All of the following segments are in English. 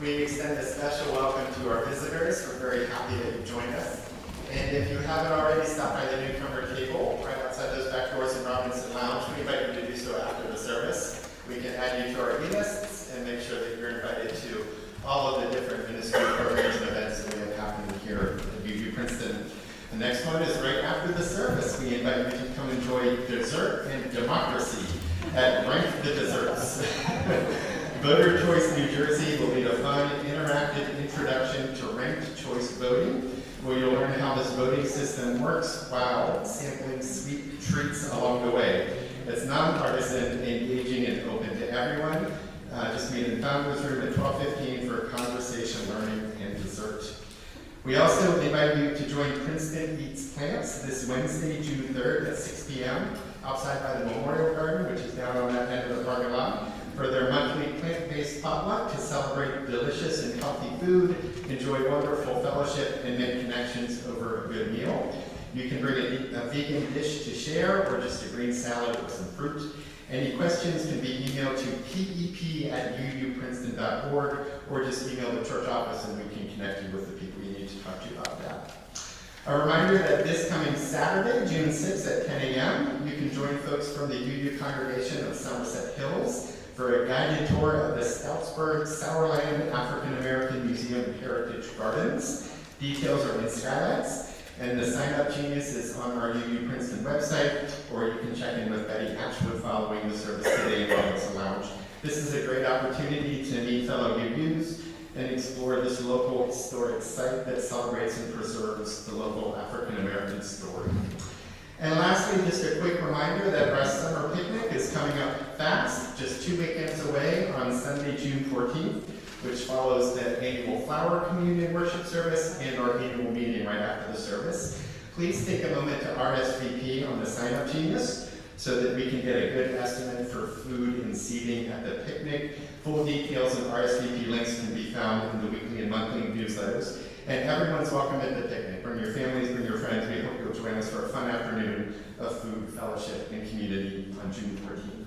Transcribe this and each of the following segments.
We extend a special welcome to our visitors. We're very happy that you've joined us. And if you haven't already, stop by the newcomer table right outside those back doors in Robinson Lounge. We invite you to do so after the service. We can add you to our e-lists and make sure that you're invited to all of the different ministry programs and events that we have happening here at UU Princeton. The next one is right after the service. We invite you to come enjoy dessert and democracy at Rank the Desserts. Voter Choice New Jersey will lead a fun, interactive introduction to ranked choice voting, where you'll learn how this voting system works while sampling sweet treats along the way. It's nonpartisan, engaging, and open to everyone. Just meet in Founders Room at 12:15 for conversation, learning, and dessert. We also invite you to join Princeton Eats Plants this Wednesday, June 3rd at 6 p.m. outside by the Memorial Garden, which is down on that end of the parking lot, for their monthly plant-based potluck to celebrate delicious and healthy food, enjoy wonderful fellowship, and make connections over a good meal. You can bring a vegan dish to share, or just a green salad with some fruit. Any questions can be emailed to pep@uuprinceton.org, or just email the church office and we can connect you with the people you need to talk to about that. A reminder that this coming Saturday, June 6th at 10 a.m., you can join folks from the UU congregation of Somerset Hills for a guided tour of the Stoutsburg Sourland African American Museum Heritage Gardens. Details are in Skylights, and the sign-up genius is on our UU Princeton website, or you can check in with Betty Hatchwood following the service today in Robinson Lounge. This is a great opportunity to meet fellow UUs and explore this local historic site that celebrates and preserves the local African American story. And lastly, just a quick reminder that our summer picnic is coming up fast, just 2 weekends away on Sunday, June 14th, which follows the annual Flower Communion worship service and our annual meeting right after the service. Please take a moment to RSVP on the sign-up genius so that we can get a good estimate for food and seating at the picnic. Full details and RSVP links can be found in the weekly and monthly newsletters. And everyone's welcome at the picnic. Bring your families, bring your friends. We hope you'll join us for a fun afternoon of food, fellowship, and community on June 14th.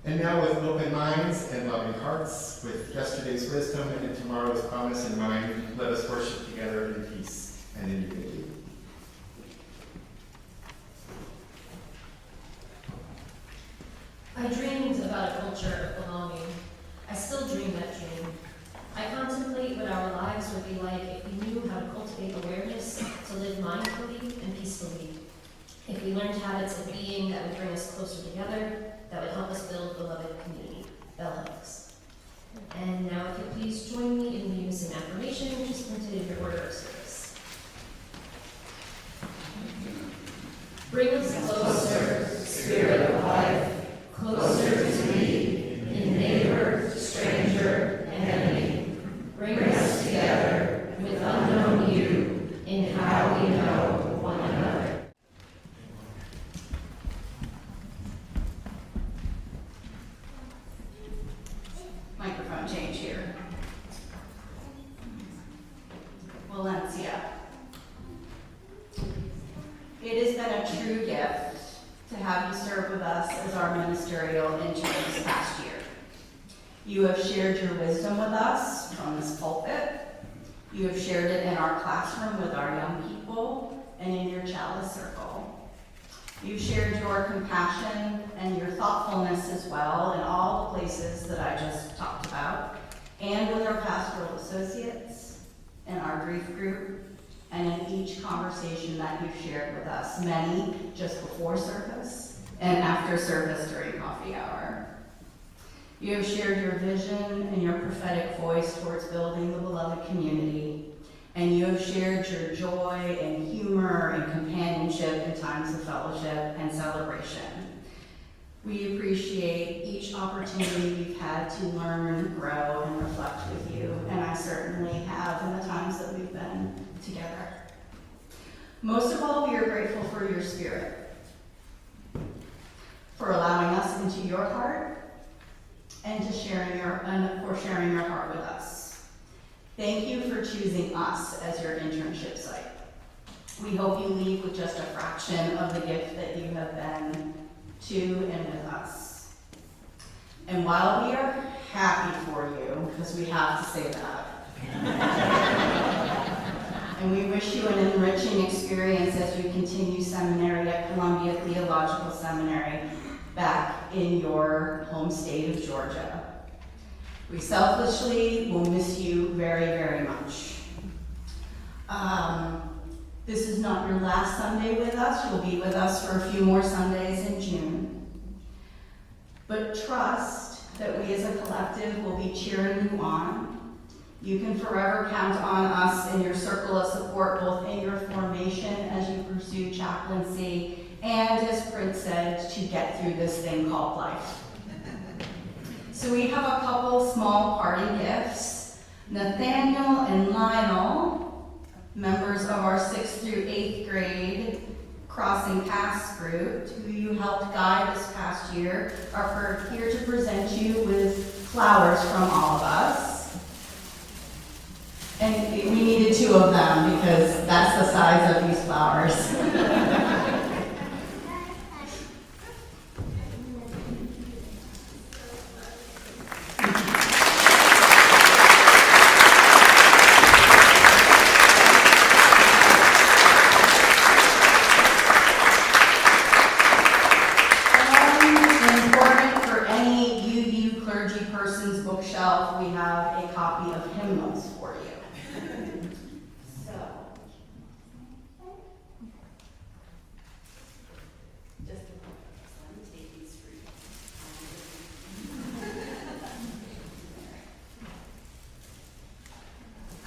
And now, with open minds and loving hearts, with yesterday's wisdom and tomorrow's promise in mind, let us worship together in peace and in unity. I dreamed about a culture of belonging. I still dream that dream. I contemplate what our lives would be like if we knew how to cultivate awareness, to live mindfully and peacefully. If we learned habits of being that would bring us closer together, that would help us build beloved community. Bell hugs. And now if you please join me in the unison affirmation, which is printed in your order of service. Bring us closer, Spirit of life, closer to me, in neighbor, stranger, and enemy. Bring us together with unknown you in how we know one another. Microphone change here. Valencia. It has been a true gift to have you serve with us as our ministerial intern this past year. You have shared your wisdom with us from this pulpit. You have shared it in our classroom with our young people and in your chalice circle. You've shared your compassion and your thoughtfulness as well in all the places that I just talked about, and with our pastoral associates, in our grief group, and in each conversation that you've shared with us, many just before service and after service during coffee hour. You have shared your vision and your prophetic voice towards building the beloved community, and you have shared your joy and humor and companionship in times of fellowship and celebration. We appreciate each opportunity we've had to learn, grow, and reflect with you, and I certainly have in the times that we've been together. Most of all, we are grateful for your spirit, for allowing us into your heart, and for sharing your heart with us. Thank you for choosing us as your internship site. We hope you leave with just a fraction of the gift that you have been to and with us. And while we are happy for you, because because we have to say that. And we wish you an enriching experience as you continue seminary at Columbia Theological Seminary back in your home state of Georgia. We selfishly will miss you very, very much. This is not your last Sunday with us. You'll be with us for a few more Sundays in June. But trust that we as a collective will be cheering you on. You can forever count on us in your circle of support, both in your formation as you pursue chaplaincy and, as Prince said, to get through this thing called life. So we have a couple small parting gifts. Nathaniel and Lionel, members of our 6th through 8th grade Crossing Paths group, who you helped guide this past year, are here to present you with flowers from all of us. And we needed 2 of them because that's the size of these flowers. Bookshelf, we have a copy of hymnals for you. So, just a moment, let me take these for you.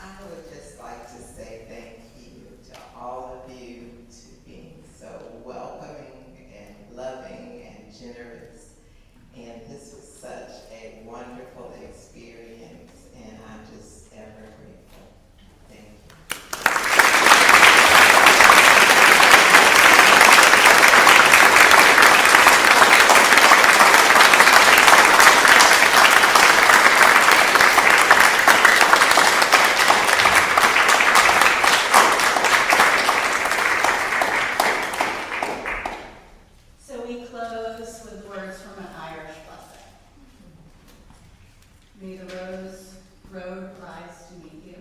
I would just like to say thank you to all of you to being so welcoming and loving and generous. And this was such a wonderful experience, and I'm just ever grateful. Thank you. So we close with words from an Irish blessing. May the road rise to meet you.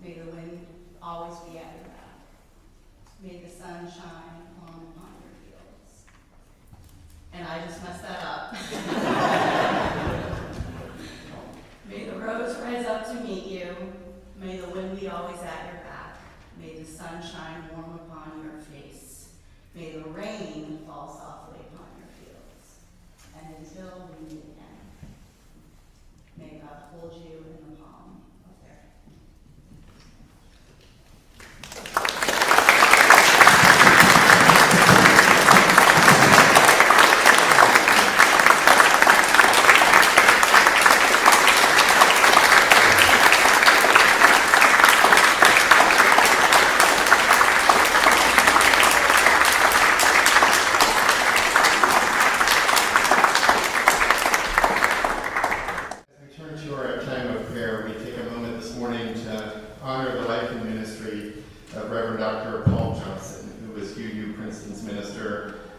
May the wind always be at your back. May the sun shine upon your fields. And I just messed that up. May the rose rise up to meet you. May the wind be always at your back. May the sun shine warm upon your face. May the rain fall softly upon your fields. And until we meet again, may God hold you in the palm of their hand.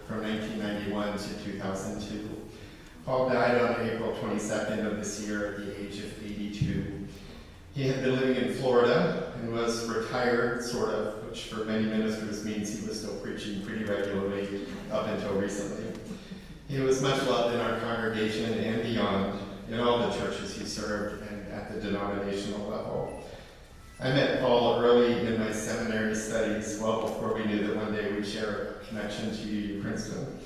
From 1991 to 2002. Paul died on April 22nd of this year at the age of 82. He had been living in Florida and was retired, sort of, which for many ministers means he was still preaching pretty regularly up until recently. He was much loved in our congregation and beyond, in all the churches he served and at the denominational level. I met Paul early in my seminary studies, well before we knew that one day we'd share a connection to UU Princeton.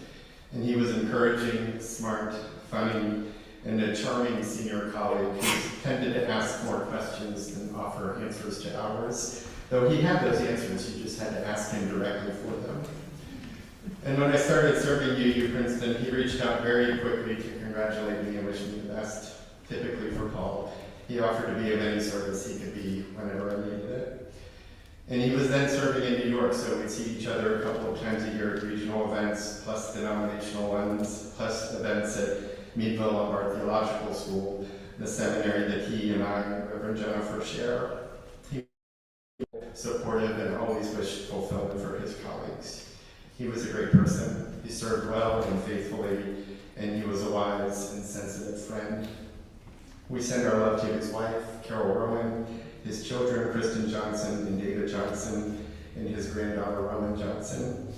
And he was encouraging, smart, funny, and a charming senior colleague who tended to ask more questions than offer answers to ours. Though he had those answers, you just had to ask him directly for them. And when I started serving UU Princeton, he reached out very quickly to congratulate me and wish me the best, typically for Paul. He offered to be of any service he could be whenever I needed it. And he was then serving in New York, so we'd see each other a couple of times a year at regional events, plus denominational ones, plus events at Meadville Lombard Theological School, the seminary that he and I and Reverend Jennifer share. He was supportive and always wished fulfillment for his colleagues. He was a great person. He served well and faithfully, and he was a wise and sensitive friend. We send our love to his wife, Carol Rowan, his children, Kristen Johnson and David Johnson, and his granddaughter, Roman Johnson.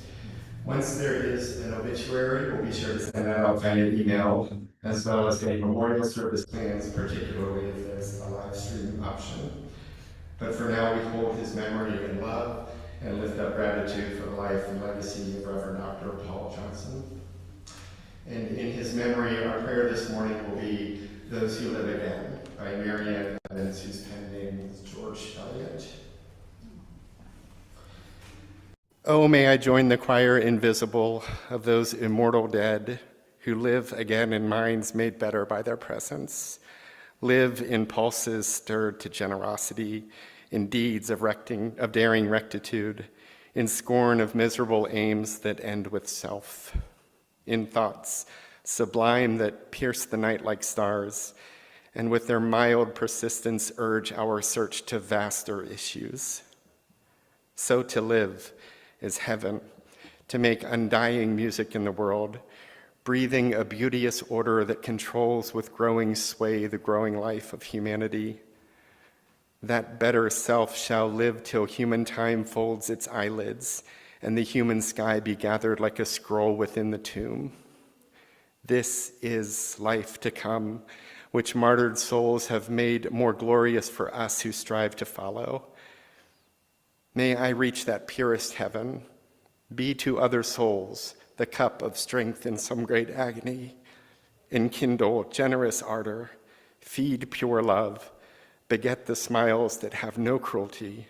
Once there is an obituary, we'll be sure to send that out via email, as well as any memorial service plans, particularly if there's a live stream option. But for now, we hold his memory in love and lift up gratitude for the life and legacy of Reverend Dr. Paul Johnson. And in his memory, our prayer this morning will be Those Who Live Again by Marianne Evans, whose pen name is George Eliot. Oh, may I join the choir invisible of those immortal dead who live again in minds made better by their presence, live in pulses stirred to generosity, in deeds of daring rectitude, in scorn of miserable aims that end with self, in thoughts sublime that pierce the night like stars, and with their mild persistence urge our search to vaster issues. So to live is heaven, to make undying music in the world, breathing a beauteous order that controls with growing sway the growing life of humanity. That better self shall live till human time folds its eyelids, and the human sky be gathered like a scroll within the tomb. This is life to come, which martyred souls have made more glorious for us who strive to follow. May I reach that purest heaven, be to other souls the cup of strength in some great agony, enkindle generous ardor, feed pure love, beget the smiles that have no cruelty,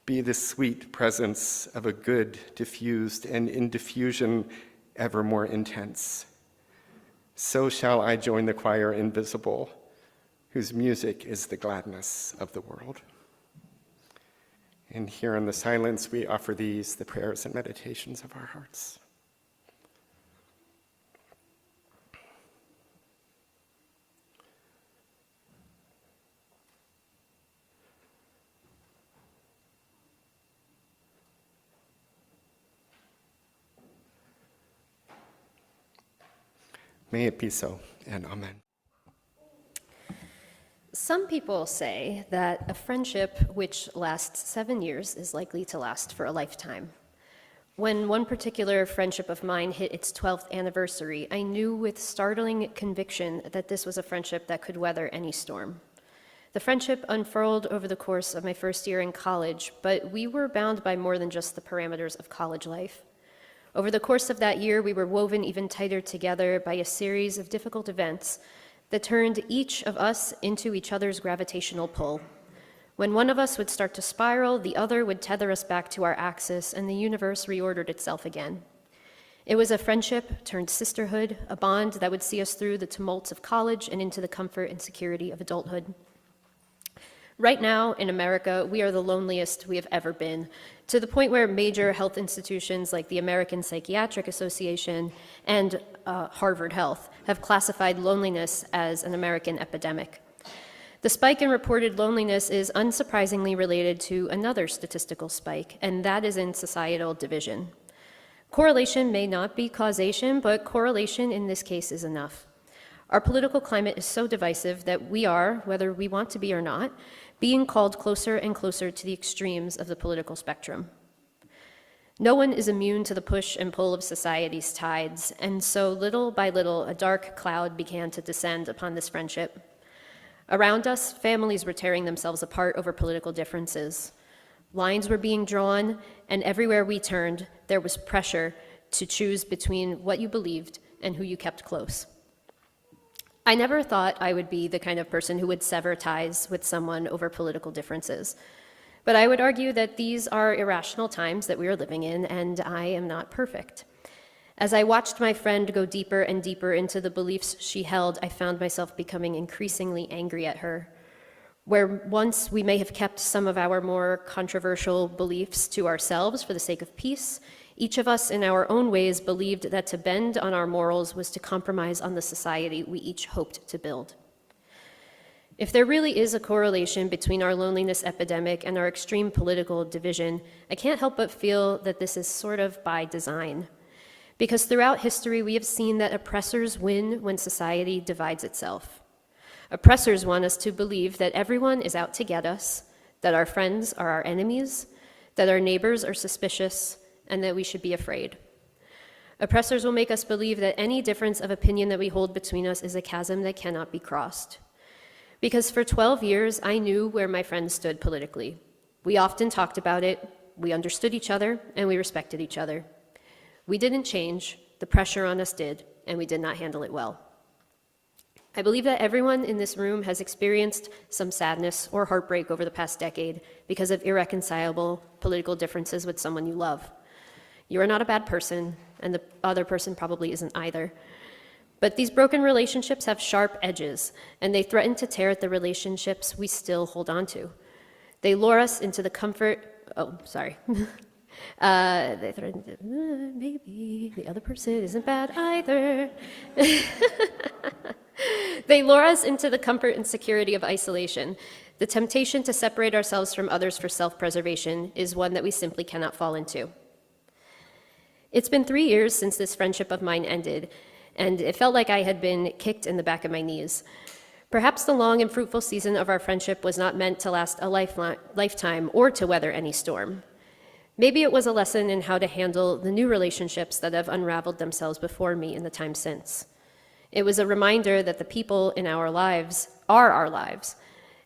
be the sweet presence of a good diffused and in diffusion ever more intense. So shall I join the choir invisible, whose music is the gladness of the world. And here in the silence, we offer these, the prayers and meditations of our hearts. May it be so, and amen. Some people say that a friendship which lasts 7 years is likely to last for a lifetime. When one particular friendship of mine hit its 12th anniversary, I knew with startling conviction that this was a friendship that could weather any storm. The friendship unfurled over the course of my first year in college, but we were bound by more than just the parameters of college life. Over the course of that year, we were woven even tighter together by a series of difficult events that turned each of us into each other's gravitational pull. When one of us would start to spiral, the other would tether us back to our axis, and the universe reordered itself again. It was a friendship turned sisterhood, a bond that would see us through the tumults of college and into the comfort and security of adulthood. Right now, in America, we are the loneliest we have ever been, to the point where major health institutions like the American Psychiatric Association and Harvard Health have classified loneliness as an American epidemic. The spike in reported loneliness is unsurprisingly related to another statistical spike, and that is in societal division. Correlation may not be causation, but correlation in this case is enough. Our political climate is so divisive that we are, whether we want to be or not, being called closer and closer to the extremes of the political spectrum. No one is immune to the push and pull of society's tides, and so little by little, a dark cloud began to descend upon this friendship. Around us, families were tearing themselves apart over political differences. Lines were being drawn, and everywhere we turned, there was pressure to choose between what you believed and who you kept close. I never thought I would be the kind of person who would sever ties with someone over political differences. But I would argue that these are irrational times that we are living in, and I am not perfect. As I watched my friend go deeper and deeper into the beliefs she held, I found myself becoming increasingly angry at her. Where once we may have kept some of our more controversial beliefs to ourselves for the sake of peace, each of us in our own ways believed that to bend on our morals was to compromise on the society we each hoped to build. If there really is a correlation between our loneliness epidemic and our extreme political division, I can't help but feel that this is sort of by design. Because throughout history, we have seen that oppressors win when society divides itself. Oppressors want us to believe that everyone is out to get us, that our friends are our enemies, that our neighbors are suspicious, and that we should be afraid. Oppressors will make us believe that any difference of opinion that we hold between us is a chasm that cannot be crossed. Because for 12 years, I knew where my friends stood politically. We often talked about it, we understood each other, and we respected each other. We didn't change, the pressure on us did, and we did not handle it well. I believe that everyone in this room has experienced some sadness or heartbreak over the past decade because of irreconcilable political differences with someone you love. You are not a bad person, and the other person probably isn't either. But these broken relationships have sharp edges, and they threaten to tear at the relationships we still hold on to. They lure us into the comfort, they threaten to, maybe the other person isn't bad either. They lure us into the comfort and security of isolation. The temptation to separate ourselves from others for self-preservation is one that we simply cannot fall into. It's been 3 years since this friendship of mine ended, and it felt like I had been kicked in the back of my knees. Perhaps the long and fruitful season of our friendship was not meant to last a lifetime or to weather any storm. Maybe it was a lesson in how to handle the new relationships that have unraveled themselves before me in the time since. It was a reminder that the people in our lives are our lives,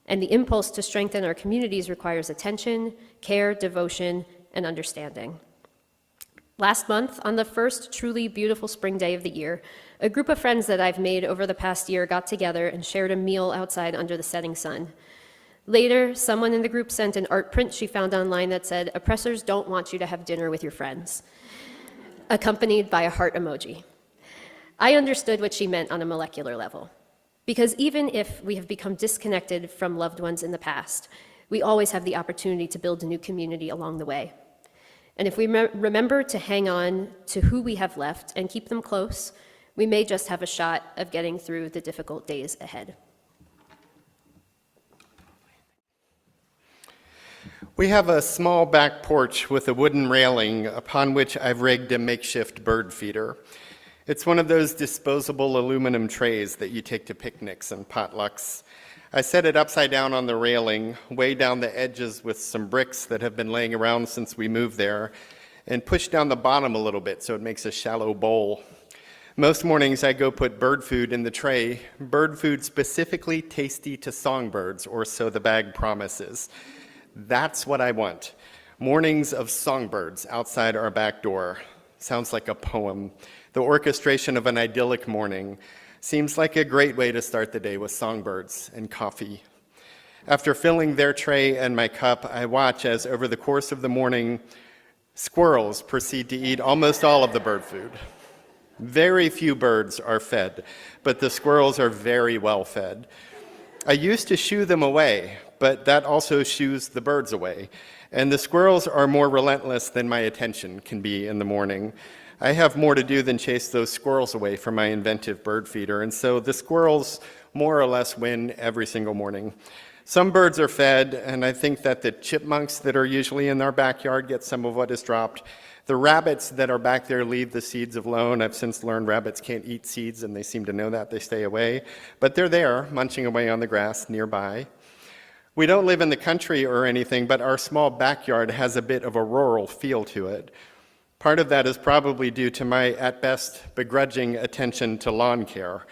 and the impulse to strengthen our communities requires attention, care, devotion, and understanding. Last month, on the first truly beautiful spring day of the year, a group of friends that I've made over the past year got together and shared a meal outside under the setting sun. Later, someone in the group sent an art print she found online that said, "Oppressors don't want you to have dinner with your friends," accompanied by a heart emoji. I understood what she meant on a molecular level, because even if we have become disconnected from loved ones in the past, we always have the opportunity to build a new community along the way. And if we remember to hang on to who we have left and keep them close, we may just have a shot of getting through the difficult days ahead. We have a small back porch with a wooden railing upon which I've rigged a makeshift bird feeder. It's one of those disposable aluminum trays that you take to picnics and potlucks. I set it upside down on the railing, way down the edges with some bricks that have been laying around since we moved there, and push down the bottom a little bit so it makes a shallow bowl. Most mornings I go put bird food in the tray, bird food specifically tasty to songbirds, or so the bag promises. That's what I want. Mornings of songbirds outside our back door. Sounds like a poem. The orchestration of an idyllic morning. Seems like a great way to start the day with songbirds and coffee. After filling their tray and my cup, I watch as over the course of the morning, squirrels proceed to eat almost all of the bird food. Very few birds are fed, but the squirrels are very well fed. I used to shoo them away, but that also shoos the birds away. And the squirrels are more relentless than my attention can be in the morning. I have more to do than chase those squirrels away from my inventive bird feeder, and so the squirrels more or less win every single morning. Some birds are fed, and I think that the chipmunks that are usually in our backyard get some of what is dropped. The rabbits that are back there leave the seeds alone. I've since learned rabbits can't eat seeds, and they seem to know that. They stay away. But they're there, munching away on the grass nearby. We don't live in the country or anything, but our small backyard has a bit of a rural feel to it. Part of that is probably due to my, at best, begrudging attention to lawn care.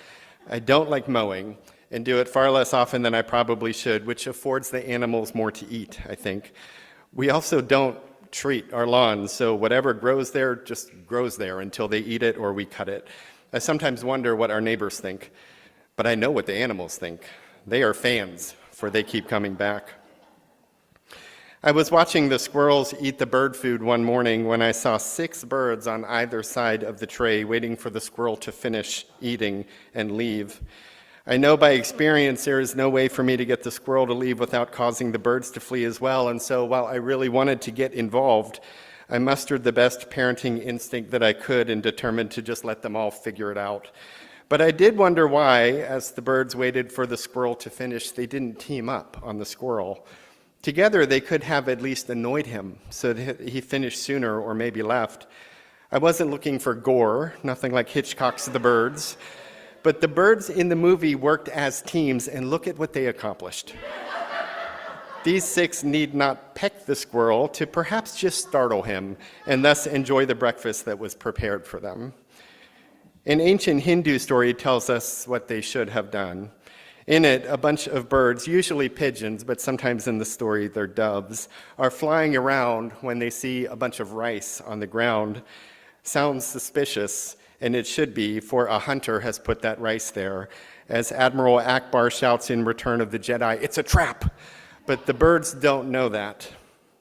I don't like mowing and do it far less often than I probably should, which affords the animals more to eat, I think. We also don't treat our lawns, so whatever grows there just grows there until they eat it or we cut it. I sometimes wonder what our neighbors think, but I know what the animals think. They are fans, for they keep coming back. I was watching the squirrels eat the bird food one morning when I saw 6 birds on either side of the tray waiting for the squirrel to finish eating and leave. I know by experience there is no way for me to get the squirrel to leave without causing the birds to flee as well, and so while I really wanted to get involved, I mustered the best parenting instinct that I could and determined to just let them all figure it out. But I did wonder why, as the birds waited for the squirrel to finish, they didn't team up on the squirrel. Together, they could have at least annoyed him so that he finished sooner or maybe left. I wasn't looking for gore, nothing like Hitchcock's The Birds, But the birds in the movie worked as teams, and look at what they accomplished. These 6 need not peck the squirrel to perhaps just startle him, and thus enjoy the breakfast that was prepared for them. An ancient Hindu story tells us what they should have done. In it, a bunch of birds, usually pigeons, but sometimes in the story they're doves, are flying around when they see a bunch of rice on the ground. Sounds suspicious, and it should be, for a hunter has put that rice there. As Admiral Akbar shouts in Return of the Jedi, "It's a trap!" But the birds don't know that.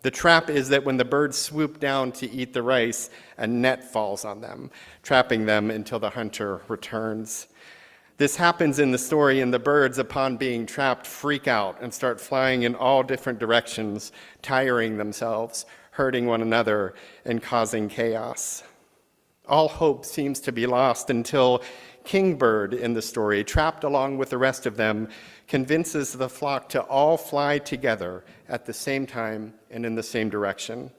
The trap is that when the birds swoop down to eat the rice, a net falls on them, trapping them until the hunter returns. This happens in the story, and the birds, upon being trapped, freak out and start flying in all different directions, tiring themselves, hurting one another, and causing chaos. All hope seems to be lost until Kingbird in the story, trapped along with the rest of them, convinces the flock to all fly together at the same time and in the same direction.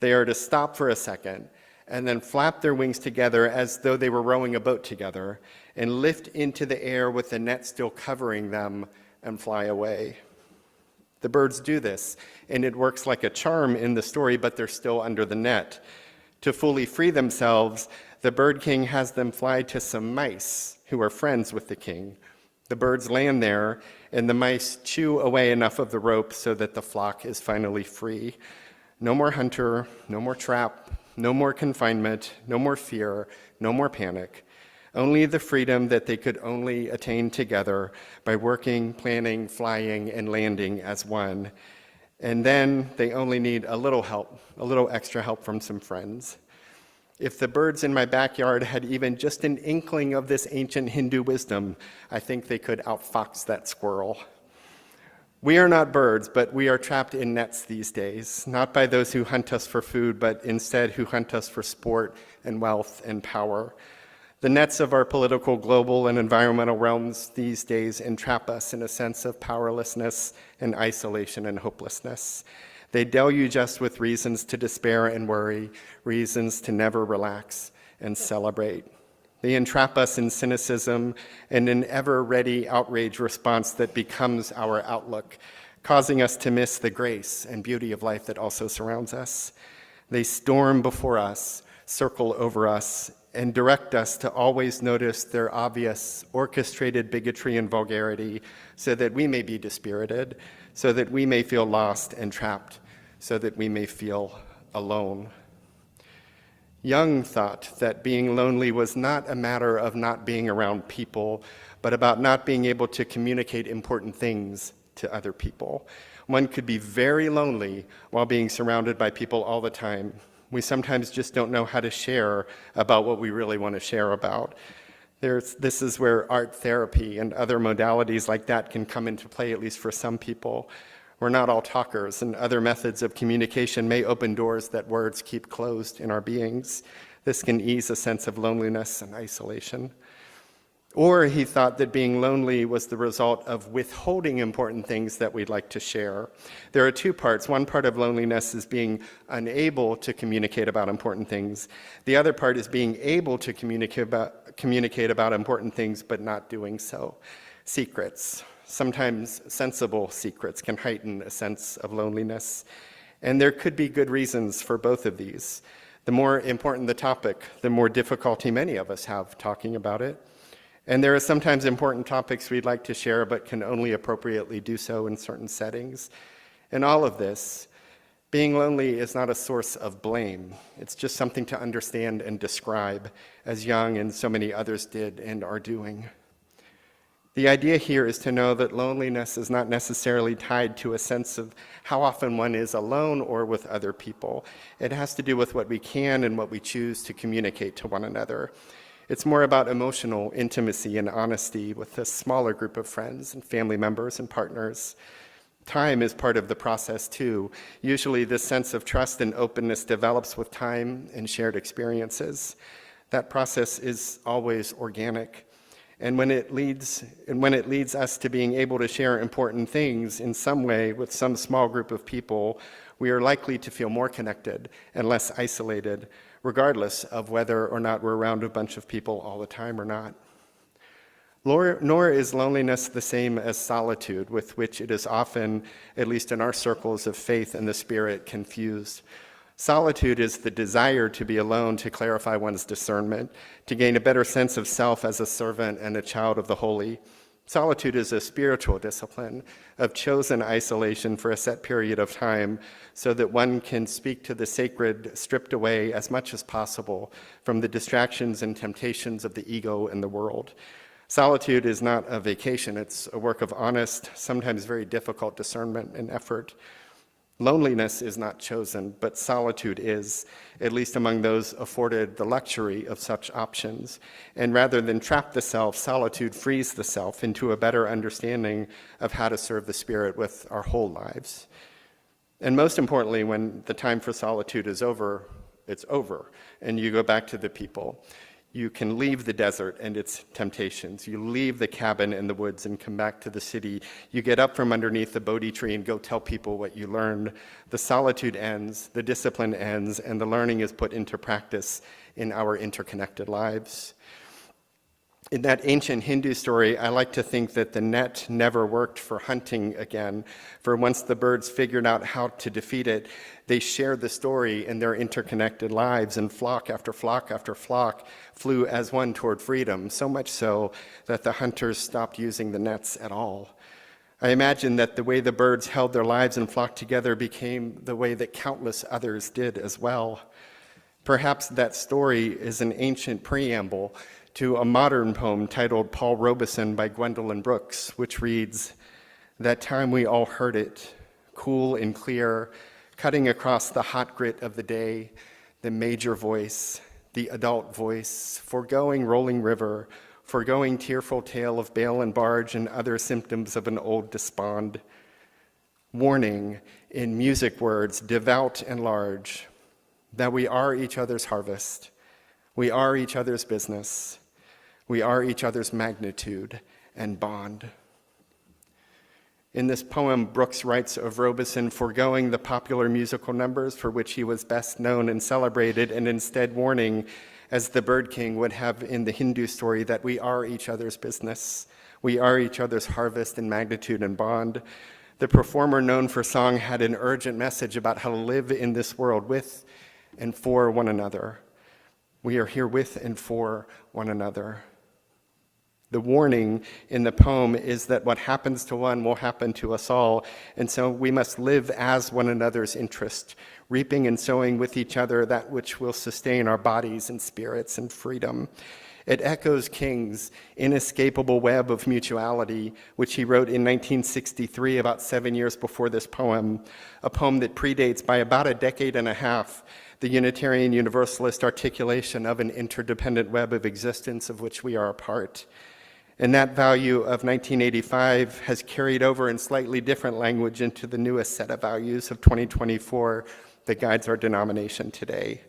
They are to stop for a second and then flap their wings together as though they were rowing a boat together and lift into the air with the net still covering them and fly away. The birds do this, and it works like a charm in the story, but they're still under the net. To fully free themselves, the bird king has them fly to some mice who are friends with the king. The birds land there, and the mice chew away enough of the rope so that the flock is finally free. No more hunter, no more trap, no more confinement, no more fear, no more panic. Only the freedom that they could only attain together by working, planning, flying, and landing as one. And then they only need a little help, a little extra help from some friends. If the birds in my backyard had even just an inkling of this ancient Hindu wisdom, I think they could outfox that squirrel. We are not birds, but we are trapped in nets these days, not by those who hunt us for food, but instead who hunt us for sport and wealth and power. The nets of our political, global, and environmental realms these days entrap us in a sense of powerlessness and isolation and hopelessness. They deluge us with reasons to despair and worry, reasons to never relax and celebrate. They entrap us in cynicism and an ever-ready outrage response that becomes our outlook, causing us to miss the grace and beauty of life that also surrounds us. They storm before us, circle over us, and direct us to always notice their obvious, orchestrated bigotry and vulgarity so that we may be dispirited, so that we may feel lost and trapped, so that we may feel alone. Jung thought that being lonely was not a matter of not being around people, but about not being able to communicate important things to other people. One could be very lonely while being surrounded by people all the time. We sometimes just don't know how to share about what we really want to share about. This is where art therapy and other modalities like that can come into play, at least for some people. We're not all talkers, and other methods of communication may open doors that words keep closed in our beings. This can ease a sense of loneliness and isolation. Or he thought that being lonely was the result of withholding important things that we'd like to share. There are 2 parts. One part of loneliness is being unable to communicate about important things. The other part is being able to communicate about important things, but not doing so. Secrets, sometimes sensible secrets, can heighten a sense of loneliness. And there could be good reasons for both of these. The more important the topic, the more difficulty many of us have talking about it. And there are sometimes important topics we'd like to share, but can only appropriately do so in certain settings. In all of this, being lonely is not a source of blame. It's just something to understand and describe, as Jung and so many others did and are doing. The idea here is to know that loneliness is not necessarily tied to a sense of how often one is alone or with other people. It has to do with what we can and what we choose to communicate to one another. It's more about emotional intimacy and honesty with a smaller group of friends and family members and partners. Time is part of the process too. Usually this sense of trust and openness develops with time and shared experiences. That process is always organic. And when it leads us to being able to share important things in some way with some small group of people, we are likely to feel more connected and less isolated, regardless of whether or not we're around a bunch of people all the time or not. Nor is loneliness the same as solitude, with which it is often, at least in our circles of faith and the Spirit, confused. Solitude is the desire to be alone to clarify one's discernment, to gain a better sense of self as a servant and a child of the holy. Solitude is a spiritual discipline of chosen isolation for a set period of time so that one can speak to the sacred, stripped away as much as possible from the distractions and temptations of the ego and the world. Solitude is not a vacation, it's a work of honest, sometimes very difficult discernment and effort. Loneliness is not chosen, but solitude is, at least among those afforded the luxury of such options. And rather than trap the self, solitude frees the self into a better understanding of how to serve the Spirit with our whole lives. And most importantly, when the time for solitude is over, it's over, and you go back to the people. You can leave the desert and its temptations. You leave the cabin in the woods and come back to the city. You get up from underneath the Bodhi tree and go tell people what you learned. The solitude ends, the discipline ends, and the learning is put into practice in our interconnected lives. In that ancient Hindu story, I like to think that the net never worked for hunting again, for once the birds figured out how to defeat it, they shared the story in their interconnected lives, and flock after flock after flock flew as one toward freedom, so much so that the hunters stopped using the nets at all. I imagine that the way the birds held their lives and flocked together became the way that countless others did as well. Perhaps that story is an ancient preamble to a modern poem titled Paul Robeson by Gwendolyn Brooks, which reads, "That time we all heard it, cool and clear, cutting across the hot grit of the day, the major voice, the adult voice, foregoing rolling river, foregoing tearful tale of bale and barge and other symptoms of an old despond. Warning in music words, devout and large, that we are each other's harvest, we are each other's business, we are each other's magnitude and bond." In this poem, Brooks writes of Robeson foregoing the popular musical numbers for which he was best known and celebrated, and instead warning, as the Bird King would have in the Hindu story, that we are each other's business, we are each other's harvest and magnitude and bond. The performer known for song had an urgent message about how to live in this world with and for one another. We are here with and for one another. The warning in the poem is that what happens to one will happen to us all, and so we must live as one another's interest, reaping and sowing with each other that which will sustain our bodies and spirits and freedom. It echoes King's inescapable web of mutuality, which he wrote in 1963, about 7 years before this poem, a poem that predates by about a decade and a half the Unitarian Universalist articulation of an interdependent web of existence of which we are a part. And that value of 1985 has carried over in slightly different language into the newest set of values of 2024 that guides our denomination today.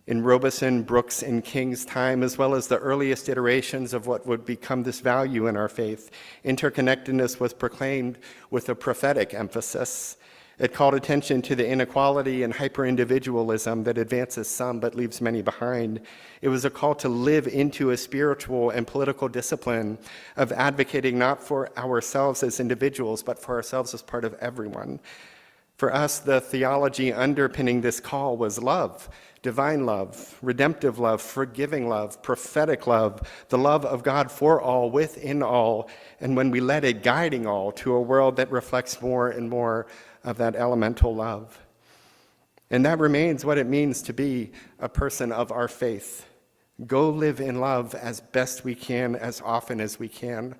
In Robeson, Brooks, and King's time, as well as the earliest iterations of what would become this value in our faith, interconnectedness was proclaimed with a prophetic emphasis. It called attention to the inequality and hyper-individualism that advances some but leaves many behind. It was a call to live into a spiritual and political discipline of advocating not for ourselves as individuals, but for ourselves as part of everyone. For us, the theology underpinning this call was love, divine love, redemptive love, forgiving love, prophetic love, the love of God for all, within all, and when we let it, guiding all to a world that reflects more and more of that elemental love. And that remains what it means to be a person of our faith. Go live in love as best we can, as often as we can,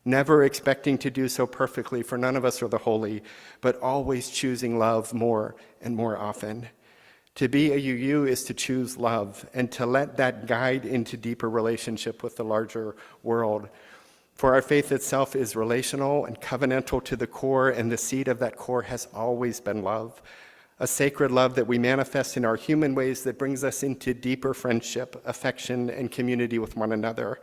never expecting to do so perfectly, for none of us are the holy, but always choosing love more and more often. To be a UU is to choose love and to let that guide into deeper relationship with the larger world. For our faith itself is relational and covenantal to the core, and the seed of that core has always been love, a sacred love that we manifest in our human ways that brings us into deeper friendship, affection, and community with one another.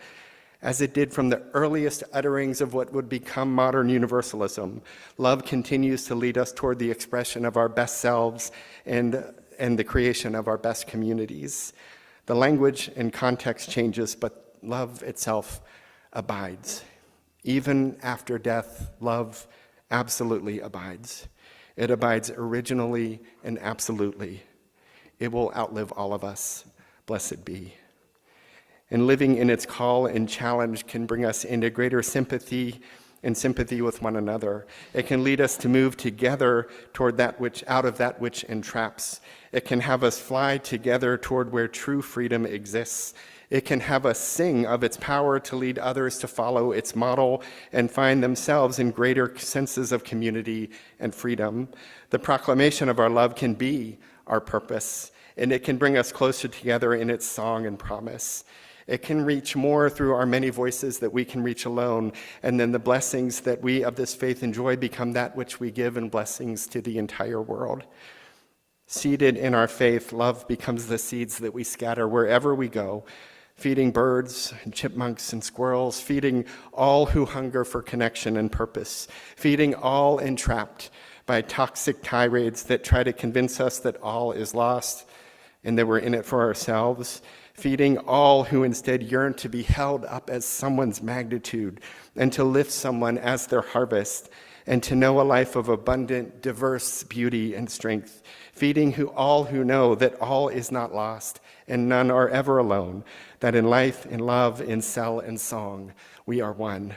As it did from the earliest utterings of what would become modern universalism, love continues to lead us toward the expression of our best selves and the creation of our best communities. The language and context changes, but love itself abides. Even after death, love absolutely abides. It abides originally and absolutely. It will outlive all of us. Blessed be. And living in its call and challenge can bring us into greater sympathy with one another. It can lead us to move together toward that which, out of that which entraps. It can have us fly together toward where true freedom exists. It can have us sing of its power to lead others to follow its model and find themselves in greater senses of community and freedom. The proclamation of our love can be our purpose, and it can bring us closer together in its song and promise. It can reach more through our many voices that we can reach alone, and then the blessings that we of this faith enjoy become that which we give in blessings to the entire world. Seated in our faith, love becomes the seeds that we scatter wherever we go, feeding birds and chipmunks and squirrels, feeding all who hunger for connection and purpose, feeding all entrapped by toxic tirades that try to convince us that all is lost and that we're in it for ourselves, feeding all who instead yearn to be held up as someone's magnitude and to lift someone as their harvest and to know a life of abundant, diverse beauty and strength, feeding all who know that all is not lost and none are ever alone, that in life, in love, in cell, and song, we are one.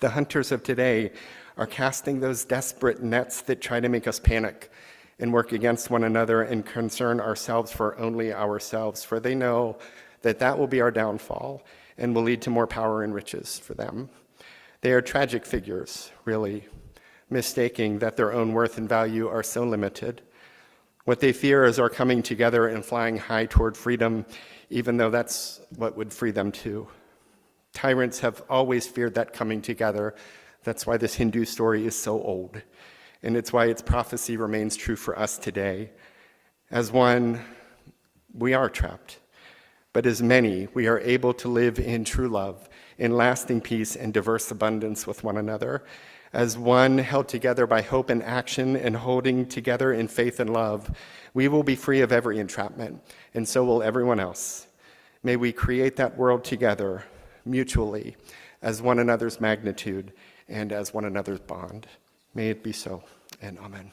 The hunters of today are casting those desperate nets that try to make us panic and work against one another and concern ourselves for only ourselves, for they know that that will be our downfall and will lead to more power and riches for them. They are tragic figures, really, mistaking that their own worth and value are so limited. What they fear is our coming together and flying high toward freedom, even though that's what would free them too. Tyrants have always feared that coming together. That's why this Hindu story is so old. And it's why its prophecy remains true for us today. As one, we are trapped. But as many, we are able to live in true love, in lasting peace and diverse abundance with one another. As one, held together by hope and action and holding together in faith and love, we will be free of every entrapment, and so will everyone else. May we create that world together, mutually, as one another's magnitude and as one another's bond. May it be so, and amen.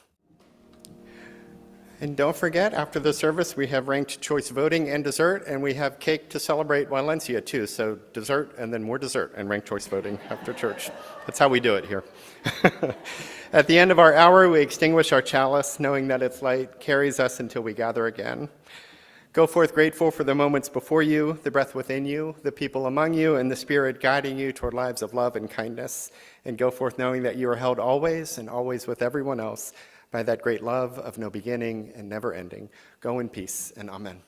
And don't forget, after the service, we have ranked choice voting and dessert, and we have cake to celebrate Valencia too. So dessert and then more dessert and ranked choice voting after church. That's how we do it here. At the end of our hour, we extinguish our chalice, knowing that its light carries us until we gather again. Go forth grateful for the moments before you, the breath within you, the people among you, and the Spirit guiding you toward lives of love and kindness. And go forth knowing that you are held always and always with everyone else by that great love of no beginning and never ending. Go in peace, and amen.